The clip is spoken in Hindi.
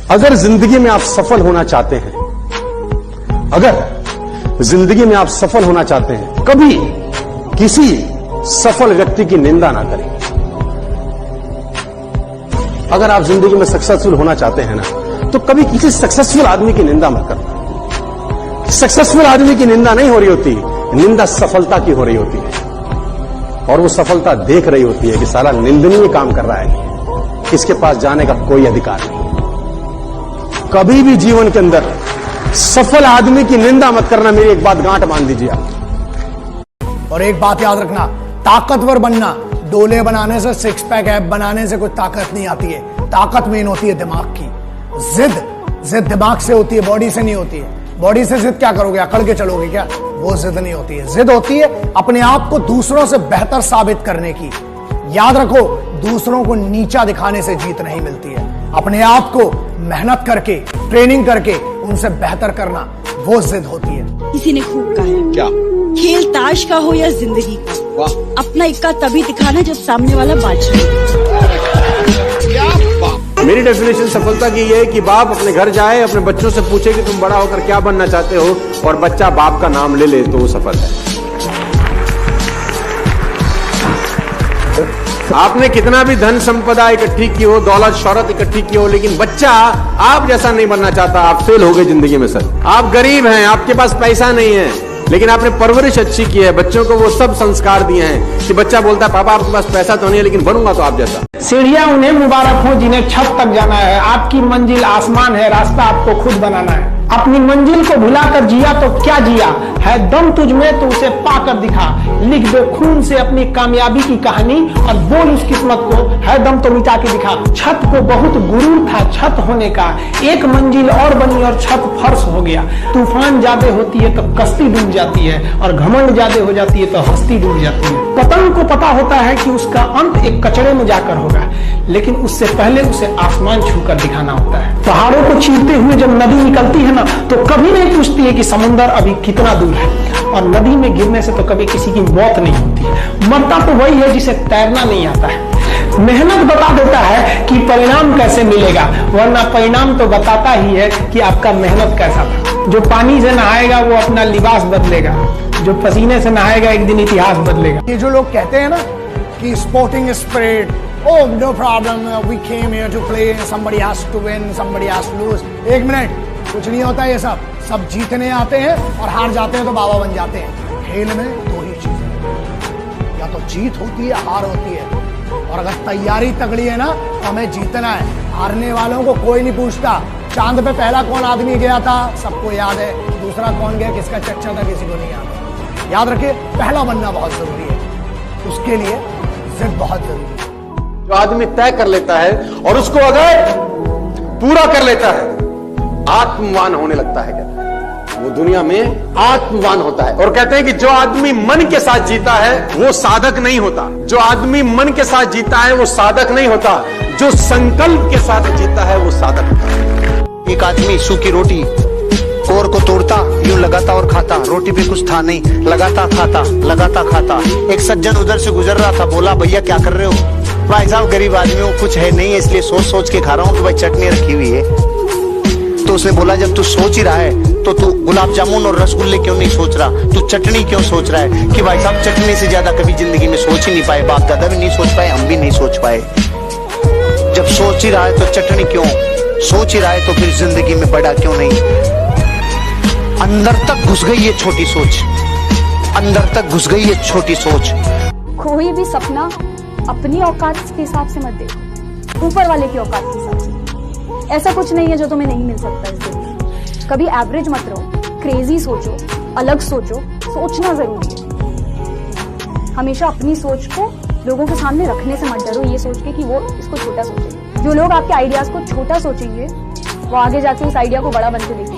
अगर जिंदगी में आप सफल होना चाहते हैं, अगर जिंदगी में आप सफल होना चाहते हैं, कभी किसी सफल व्यक्ति की निंदा ना करें। अगर आप जिंदगी में सक्सेसफुल होना चाहते हैं ना, तो कभी किसी सक्सेसफुल आदमी की निंदा मत करना। सक्सेसफुल आदमी की निंदा नहीं हो रही होती, निंदा सफलता की हो रही होती है, और वो सफलता देख रही होती है कि साला निंदनीय काम कर रहा है, इसके पास जाने का कोई अधिकार नहीं। कभी भी जीवन के अंदर सफल आदमी की निंदा मत करना। मेरी एक बात गांठ बांध दीजिए आप। और एक बात याद रखना, ताकतवर बनना डोले बनाने से, सिक्स पैक ऐप बनाने से कोई ताकत नहीं आती है। ताकत मेन होती है दिमाग की। जिद दिमाग से होती है, बॉडी से नहीं होती है। बॉडी से जिद क्या करोगे, अकड़ के चलोगे क्या? वो जिद नहीं होती है। जिद होती है अपने आप को दूसरों से बेहतर साबित करने की। याद रखो, दूसरों को नीचा दिखाने से जीत नहीं मिलती है। अपने आप को मेहनत करके, ट्रेनिंग करके उनसे बेहतर करना, वो जिद होती है। किसी ने खूब कहा है, क्या खेल ताश का हो या जिंदगी का, अपना इक्का तभी दिखाना जब सामने वाला बादशाह। मेरी डेफिनेशन सफलता की ये है कि बाप अपने घर जाए, अपने बच्चों से पूछे कि तुम बड़ा होकर क्या बनना चाहते हो, और बच्चा बाप का नाम ले तो वो सफल है। आपने कितना भी धन संपदा इकट्ठी की हो, दौलत शौहरत इकट्ठी की हो, लेकिन बच्चा आप जैसा नहीं बनना चाहता, आप फेल हो गए जिंदगी में। सर, आप गरीब हैं, आपके पास पैसा नहीं है, लेकिन आपने परवरिश अच्छी की है, बच्चों को वो सब संस्कार दिए हैं कि बच्चा बोलता है पापा आपके पास पैसा तो नहीं है, लेकिन बनूंगा तो आप जैसा। सीढ़ियां उन्हें मुबारक हो जिन्हें छत तक जाना है। आपकी मंजिल आसमान है, रास्ता आपको खुद बनाना है। अपनी मंजिल को भुलाकर जिया तो क्या जिया है, दम तुझ में तो उसे पाकर दिखा। लिख दे खून से अपनी कामयाबी की कहानी और बोल उस किस्मत को, है दम तो मिटा के दिखा। छत को बहुत गुरूर था छत होने का, एक मंजिल और बनी और छत फर्श हो गया। तूफान ज्यादा होती है तो कश्ती डूब जाती है, और घमंड ज्यादा हो जाती है तो हस्ती डूब जाती है। पतंग को पता होता है कि उसका अंत एक कचरे में जाकर होगा, लेकिन उससे पहले उसे आसमान छूकर दिखाना होता है। पहाड़ों को चीरते हुए जब नदी निकलती है ना, तो कभी नहीं पूछती है कि समुद्र अभी कितना दूर है, और नदी में गिरने से तो कभी किसी की मौत नहीं होती। मरता तो वही है जिसे तैरना नहीं आता है। मेहनत बता देता है कि परिणाम कैसे मिलेगा, वरना परिणाम तो बताता ही है कि आपका मेहनत कैसा था। जो पानी से नहाएगा वो अपना लिबास बदलेगा, जो पसीने से नहाएगा एक दिन इतिहास बदलेगा। ये जो लोग कहते हैं ना कि sporting spirit, oh no problem, we came here to play, somebody has to win, somebody has to lose। एक मिनट, कुछ नहीं होता ये सब जीतने आते हैं और हार जाते हैं तो बाबा बन जाते हैं। खेल में दो ही चीजें, या तो जीत होती है, हार होती है। और अगर तैयारी तगड़ी है ना, तो हमें जीतना है। हारने वालों को कोई नहीं पूछता। चांद पे पहला कौन आदमी गया था, सबको याद है। दूसरा कौन गया, किसका चर्चा था, किसी को नहीं याद। याद रखिए, पहला बनना बहुत जरूरी है, उसके लिए जिद बहुत जरूरी है। जो आदमी तय कर लेता है और उसको अगर पूरा कर लेता है, आत्मवान होने लगता है। क्या वो दुनिया में आत्मवान होता है। और कहते हैं कि जो आदमी मन के साथ जीता है वो साधक नहीं होता। जो आदमी मन के साथ जीता है वो साधक नहीं होता, जो संकल्प के साथ जीता है वो साधक होता है। एक आदमी सूखी रोटी कोर को तोड़ता, यूं लगाता और खाता। रोटी पे कुछ था नहीं, लगाता खाता, लगाता खाता। एक सज्जन उधर से गुजर रहा था, बोला भैया क्या कर रहे हो? भाई साहब गरीब आदमियों को कुछ है नहीं है, इसलिए सोच सोच के खा रहा हूँ कि भाई चटनी रखी हुई है। तो उसने बोला जब तू सोच ही रहा है तो तू गुलाब जामुन और रसगुल्ले क्यों नहीं सोच रहा, तू चटनी क्यों सोच रहा है? कि भाई साहब चटनी से ज्यादा कभी जिंदगी में सोच ही नहीं पाए, बाप दादा भी नहीं सोच पाए, हम भी नहीं सोच पाए। जब सोच ही रहा है तो चटनी क्यों, सोच ही रहा है तो फिर जिंदगी में बड़ा क्यों नहीं? अंदर तक घुस गई ये छोटी सोच, अंदर तक घुस गई ये छोटी सोच। कोई भी सपना अपनी औकात के हिसाब से मत देखो, ऊपर वाले की औकात के हिसाब से। ऐसा कुछ नहीं है जो तुम्हें नहीं मिल सकता इस दुनिया। कभी एवरेज मत रहो, क्रेजी सोचो, अलग सोचो। सोचना जरूरी है। हमेशा अपनी सोच को लोगों के सामने रखने से मत डरो, ये सोच के कि वो इसको छोटा सोचेंगे। जो लोग आपके आइडियाज को छोटा सोचेंगे, वो आगे जाके उस आइडिया को बड़ा बनते देखेंगे।